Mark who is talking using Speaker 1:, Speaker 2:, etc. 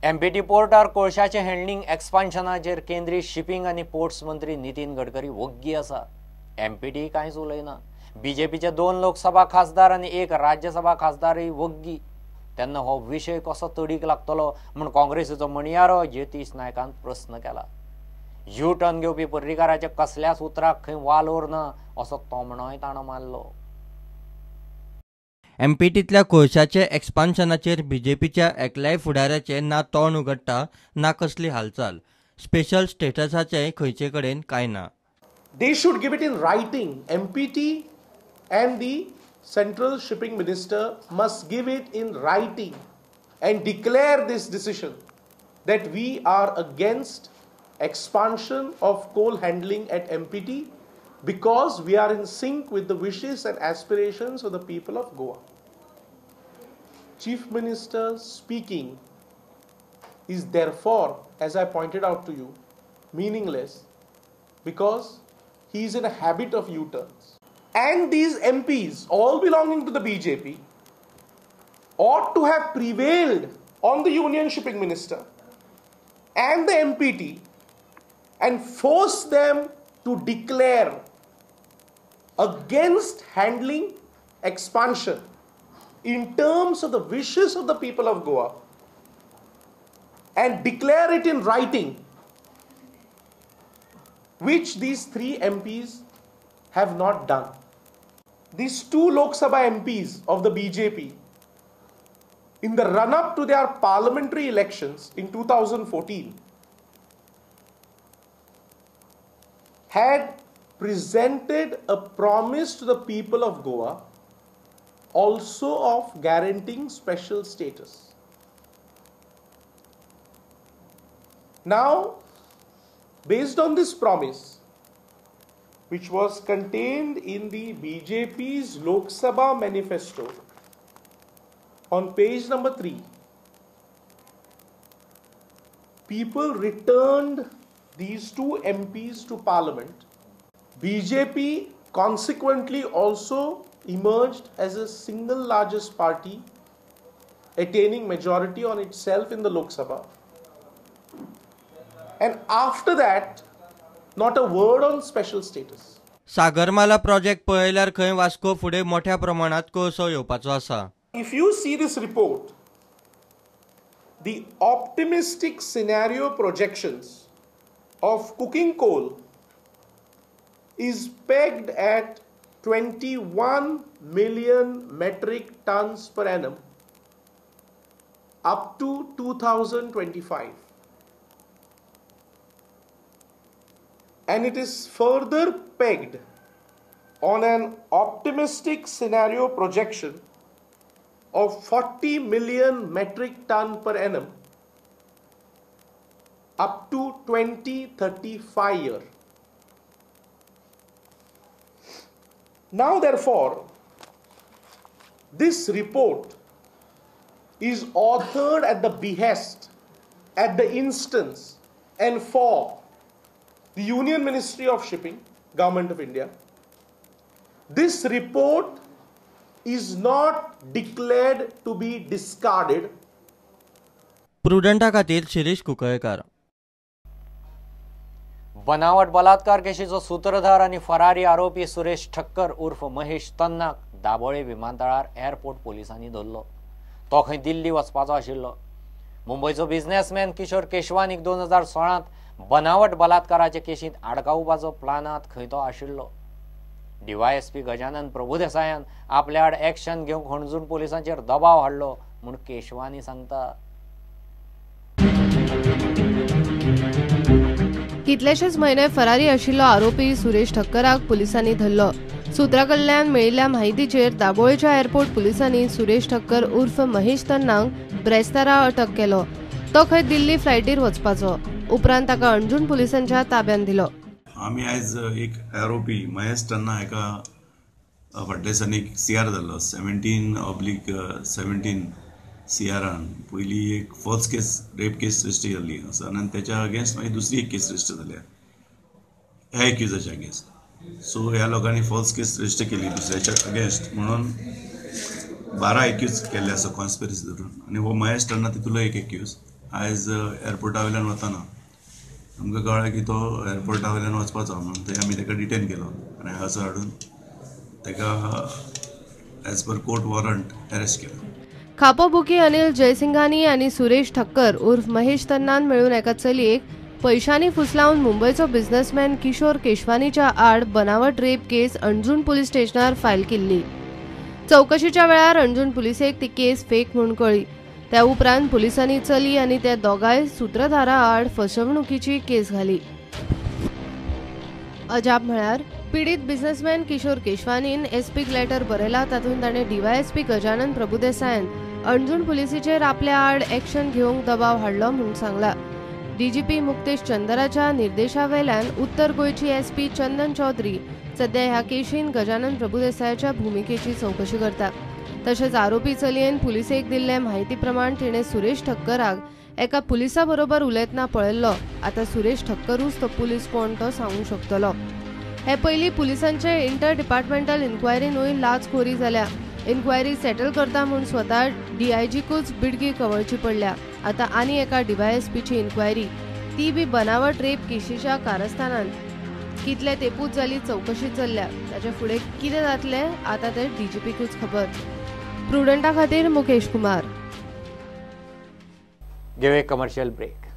Speaker 1: Empty पोर्टार कोळशाचे handling एक्सपान्शनाचेर केंद्रीय shipping आणि ports मंत्री नितीन गडकरी वग्गी आसा। एमपीटी कांयच उलयना। बीजेपीचे 2 लोकसभा खासदार आणि 1 राज्यसभा खासदारय वग्गी। तेन्ना हो विशय कसो तडीक लागतलो म्हूण काँग्रेसीचो मणियारो जतीश नायकान प्रश्न केला। यू टर्न घेवपी पर्रीकाराच्या कसल्याच उतराक खंय वाल उरना असो तोमणोय ताणो मारलो।
Speaker 2: एमपीटीतल्या कोळशाचे एक्सपान्शनाचेर बीजेपीच्या एकल्याय फुडाऱ्याचे ना तोंड उगडटा ना कसली हालचाल। स्पेशल स्टेटसाचे खंयचे कडेन कांय ना।
Speaker 3: They should give it in writing. MPT and the Central Shipping Minister must give it in writing and declare this decision that we are against expansion of coal handling at MPT because we are in sync with the wishes and aspirations of the people of Goa. Chief Minister speaking is therefore, as I pointed out to you, meaningless because he is in a habit of U-turns. And these MPs, all belonging to the BJP, ought to have prevailed on the Union Shipping Minister and the MPT and force them to declare against handling expansion in terms of the wishes of the people of Goa and declare it in writing, which these 3 MPs have not done. These 2 Lok Sabha MPs of the BJP, in the run-up to their parliamentary elections in 2014, had presented a promise to the people of Goa also of guaranteeing special status. Now, based on this promise, which was contained in the BJP's Lok Sabha manifesto on page number 3, people returned these 2 MPs to Parliament. BJP consequently also emerged as a single largest party, attaining majority on itself in the Lok Sabha. And after that, not a word on special status.
Speaker 2: Sagarmala project पळयल्यार खंय Vasco फुडें मोठ्या प्रमाणात कोळसो येवपाचो आसा।
Speaker 3: If you see this report, the optimistic scenario projections of coking coal is pegged at 21 million metric tons per annum up to 2025. And it is further pegged on an optimistic scenario projection of 40 million metric ton per annum up to 2035 year. Now therefore, this report is authored at the behest, at the instance and for the Union Ministry of Shipping, Government of India. This report is not declared to be discarded.
Speaker 2: प्रुडंटा खातीर शिरीष कुंकळकार।
Speaker 1: बनावट बलात्कार केशीचो सूत्रधार आणि Ferrari आरोपी सुरेश ठक्कर उर्फ महेश तन्नाक दाबोळे विमानतळार airport पोलिसांनी धरलो। तो खंय दिल्ली वचपाचो आशिल्लो। मुंबयचो बिझनेसमॅन किशोर केशवानीक 2016 बनावट बलात्काराचे केशींत आडकावपाचो प्लानांत खंय तो आशिल्लो। डीवायएसपी गजानन प्रभुदेसायान आपल्या आड एक्शन घेवंक हणजूण पोलिसांचेर दबाव हाडलो म्हूण केशवानी सांगता।
Speaker 4: कितलेशेच म्हयने फरारी आशिल्लो आरोपी सुरेश ठक्कराक पुलिसांनी धरलो। सुत्रा कडल्यान मेळिल्ल्या म्हायतीचेर दाबोळेच्या एअरपोर्ट पुलिसांनी सुरेश ठक्कर उर्फ महेश तन्नाक ब्रेस्तारा अटक केलो। तो खंय दिल्ली फ्लायटीर वचपाचो। उपरांत ताका अंजून पुलिसांच्या ताब्यात दिलो।
Speaker 5: आम्ही आज एक आरोपी महेश तन्ना हाका फाटल्या दिसांनी सीआर जाल्लो 17/17 सीआरान पयली एक false case rape case register जाल्ली आसा आनी त्याच्या अगेन्स्ट मागीर दुसरी एक केस रजिस्टर जाल्या ह्या एक्युजाच्या अगेन्स्ट। सो ह्या लोकांनी फॉल्स केस रजिस्टर केली दुसऱ्याच्या अगेन्स्ट म्हणून 12 एक्यूज केल्ले आसा कॉन्स्पिरसी धरून आनी हो महेश तन्ना तितूलो एक एक्यूज। आयज एअरपोर्टा वयल्यान वतना आमकां कळ्ळें की तो एअरपोर्टा वयल्यान वचपाचो म्हणून थंय आमी ताका डिटेन केलो आनी हांगासर हाडून ताका as per court warrant arrest केलो.
Speaker 4: खापोबुकी अनिल जयसिंघानी आणि सुरेश ठक्कर उर्फ महेश तन्नान मिळून एका चलयेक पैशांनी फुसलावन मुंबयचो बिझनेसमॅन किशोर केशवानीच्या आड बनावट रेप केस अंजुण पुलीस स्टेशनार फायल केल्ली. चौकशीच्या वेळार अंजुण पुलिसेक ती केस फेक म्हूण कळ्ळी. त्या उपरांत पुलिसांनी चली आनी त्या दोगांय सूत्रधारा आड फसवणुकीची केस घाली. अजाप म्हळ्यार पीडित बिझनेसमॅन किशोर केशवानीन एसपीक लेटर बरयला. तातूंत ताणें डीवायएसपी गजानन प्रभुदेसायान अंजुण पुलिसेचेर आपल्या आड एक्शन घेवंक दबाव हाडलो म्हूण सांगला. डीजीपी मुक्तेश चंदराच्या निर्देशावेल्यान उत्तर गोंयची एसपी चंदन चौधरी सध्या ह्या केशीन गजानन प्रभुदेसायाच्या भुमिकेची चौकशी करता. तशेंच आरोपी चलयेन पुलिसेक दिल्ले म्हायती प्रमाण तिणें सुरेश ठक्कराक एका पुलिसा बरोबर उलयतना पळयल्लो. आतां सुरेश ठक्करूच तो पुलीस कोण तो सांगूंक शकतलो. हे पयलीं पुलिसांचे इंटर डिपार्टमेंटल इन्क्वायरीनूय लाचखोरी जाल्या. इन्क्वायरी सेटल करता म्हूण स्वता डीआयजीकूच बिडगी कवळची पडल्या. आतां आनी एका डीवायएसपीची इन्क्वायरी, ती बी बनावट रेप केशीच्या कारस्थानांत. कितले तेपूत जाली चौकशी चल्ल्या. ताचे फुडें कितें जातलें आतां ते डीजीपीकूच खबर. प्रुडंटा खातीर मुकेश कुमार.
Speaker 1: घेऊ एक कमर्शियल ब्रेक.